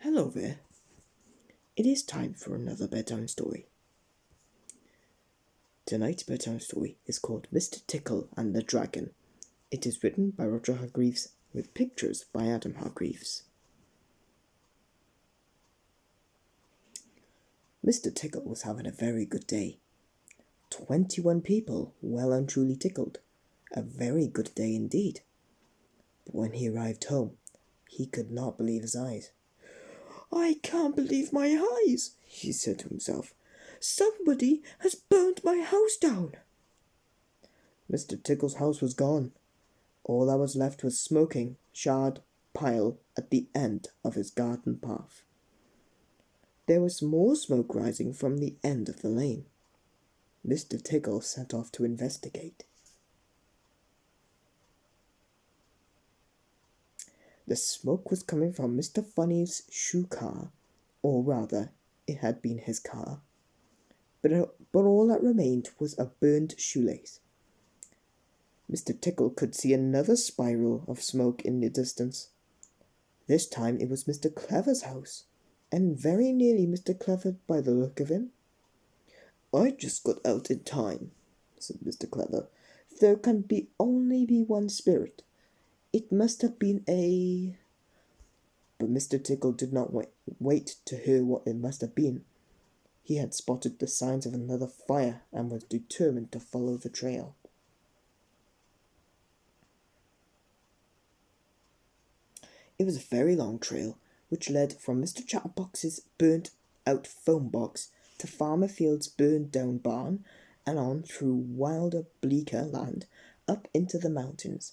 Hello there. It is time for another bedtime story. Tonight's bedtime story is called Mr. Tickle and the Dragon. It is written by Roger Hargreaves with pictures by Adam Hargreaves. Mr. Tickle was having a very good day. 21 people well and truly tickled. A very good day indeed. But when he arrived home, he could not believe his eyes. "I can't believe my eyes," he said to himself. "Somebody has burned my house down." Mr. Tickle's house was gone. All that was left was smoking, charred pile at the end of his garden path. There was more smoke rising from the end of the lane. Mr. Tickle set off to investigate. The smoke was coming from Mr. Funny's shoe car, or rather, it had been his car. But all that remained was a burned shoelace. Mr. Tickle could see another spiral of smoke in the distance. This time it was Mr. Clever's house, and very nearly Mr. Clever by the look of him. "I just got out in time," said Mr. Clever. "There can only be one spirit. It must have been a—" But Mr. Tickle did not wait to hear what it must have been. He had spotted the signs of another fire and was determined to follow the trail. It was a very long trail, which led from Mr. Chatterbox's burnt-out phone box to Farmer Field's burned-down barn, and on through wilder, bleaker land, up into the mountains.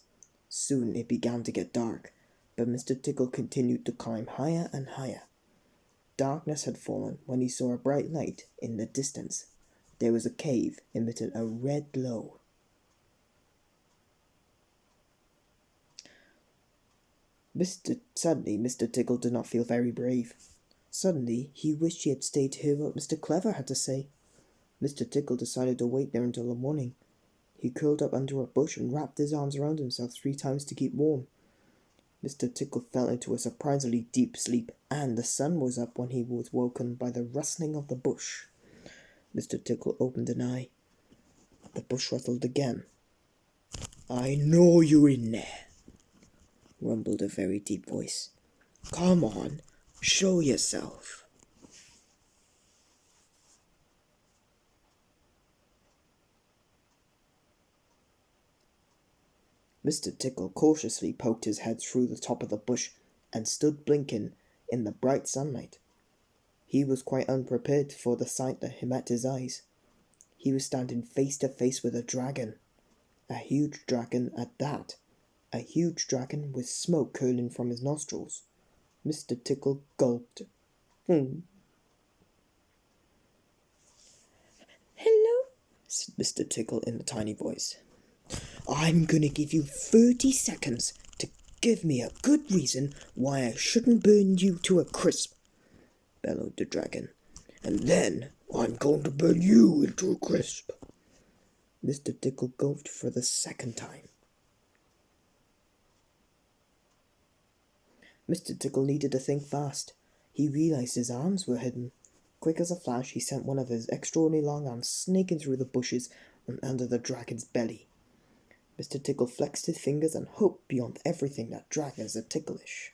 Soon it began to get dark, but Mr. Tickle continued to climb higher and higher. Darkness had fallen when he saw a bright light in the distance. There was a cave emitting a red glow. Suddenly, Mr. Tickle did not feel very brave. Suddenly, he wished he had stayed to hear what Mr. Clever had to say. Mr. Tickle decided to wait there until the morning. He curled up under a bush and wrapped his arms around himself 3 times to keep warm. Mr. Tickle fell into a surprisingly deep sleep, and the sun was up when he was woken by the rustling of the bush. Mr. Tickle opened an eye. The bush rustled again. "I know you're in there," rumbled a very deep voice. "Come on, show yourself." Mr. Tickle cautiously poked his head through the top of the bush and stood blinking in the bright sunlight. He was quite unprepared for the sight that met his eyes. He was standing face to face with a dragon. A huge dragon at that. A huge dragon with smoke curling from his nostrils. Mr. Tickle gulped. "Hello," said Mr. Tickle in a tiny voice. "I'm going to give you 30 seconds to give me a good reason why I shouldn't burn you to a crisp," bellowed the dragon. "And then I'm going to burn you into a crisp." Mr. Tickle gulped for the second time. Mr. Tickle needed to think fast. He realized his arms were hidden. Quick as a flash, he sent one of his extraordinarily long arms snaking through the bushes and under the dragon's belly. Mr. Tickle flexed his fingers and hoped beyond everything that dragons are ticklish.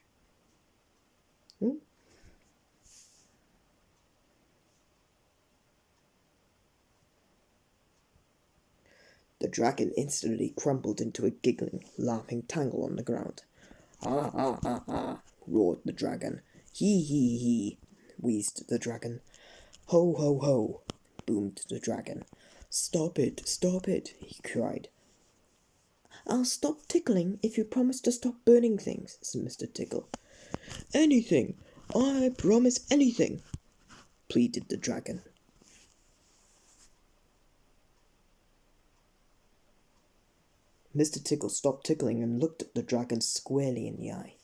The dragon instantly crumpled into a giggling, laughing tangle on the ground. "Ah, ah, ah, ah," roared the dragon. "Hee, hee, hee," wheezed the dragon. "Ho, ho, ho," boomed the dragon. Stop it, he cried. "I'll stop tickling if you promise to stop burning things," said Mr. Tickle. "Anything, I promise anything," pleaded the dragon. Mr. Tickle stopped tickling and looked at the dragon squarely in the eye.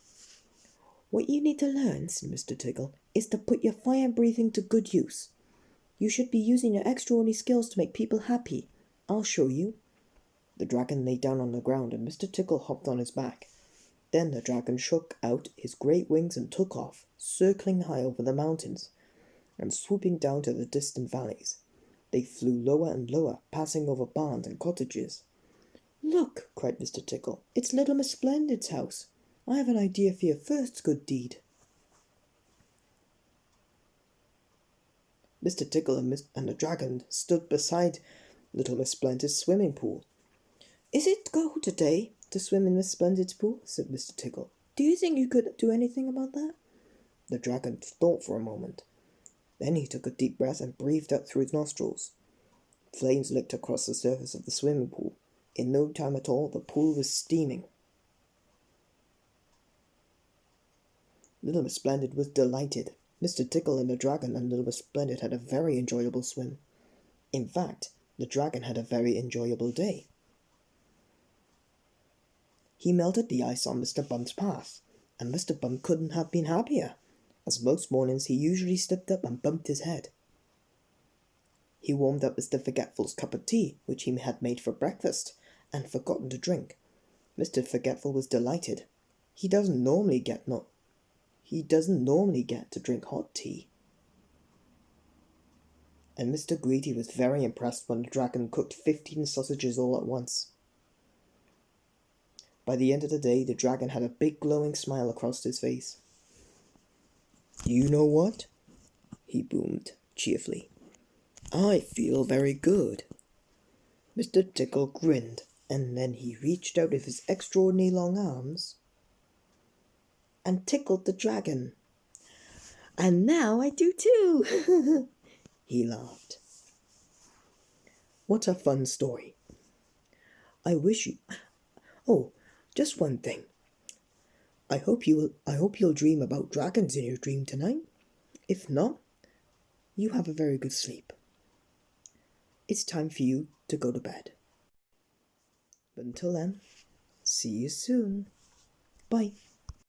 "What you need to learn," said Mr. Tickle, "is to put your fire breathing to good use. You should be using your extraordinary skills to make people happy. I'll show you." The dragon lay down on the ground, and Mr. Tickle hopped on his back. Then the dragon shook out his great wings and took off, circling high over the mountains and swooping down to the distant valleys. They flew lower and lower, passing over barns and cottages. "Look!" cried Mr. Tickle. "It's little Miss Splendid's house. I have an idea for your first good deed." Mr. Tickle and the dragon stood beside little Miss Splendid's swimming pool. "Is it go today to swim in Miss Splendid's pool?" said Mr. Tickle. "Do you think you could do anything about that?" The dragon thought for a moment. Then he took a deep breath and breathed out through his nostrils. Flames licked across the surface of the swimming pool. In no time at all, the pool was steaming. Little Miss Splendid was delighted. Mr. Tickle and the dragon and Little Miss Splendid had a very enjoyable swim. In fact, the dragon had a very enjoyable day. He melted the ice on Mr. Bump's path, and Mr. Bump couldn't have been happier, as most mornings he usually slipped up and bumped his head. He warmed up Mr. Forgetful's cup of tea, which he had made for breakfast, and forgotten to drink. Mr. Forgetful was delighted. He doesn't normally get to drink hot tea. And Mr. Greedy was very impressed when the dragon cooked 15 sausages all at once. By the end of the day, the dragon had a big glowing smile across his face. "You know what?" he boomed cheerfully. "I feel very good." Mr. Tickle grinned, and then he reached out with his extraordinarily long arms and tickled the dragon. "And now I do too," he laughed. What a fun story. I wish you... Oh, just one thing. I hope you'll dream about dragons in your dream tonight. If not, you have a very good sleep. It's time for you to go to bed. But until then, see you soon. Bye.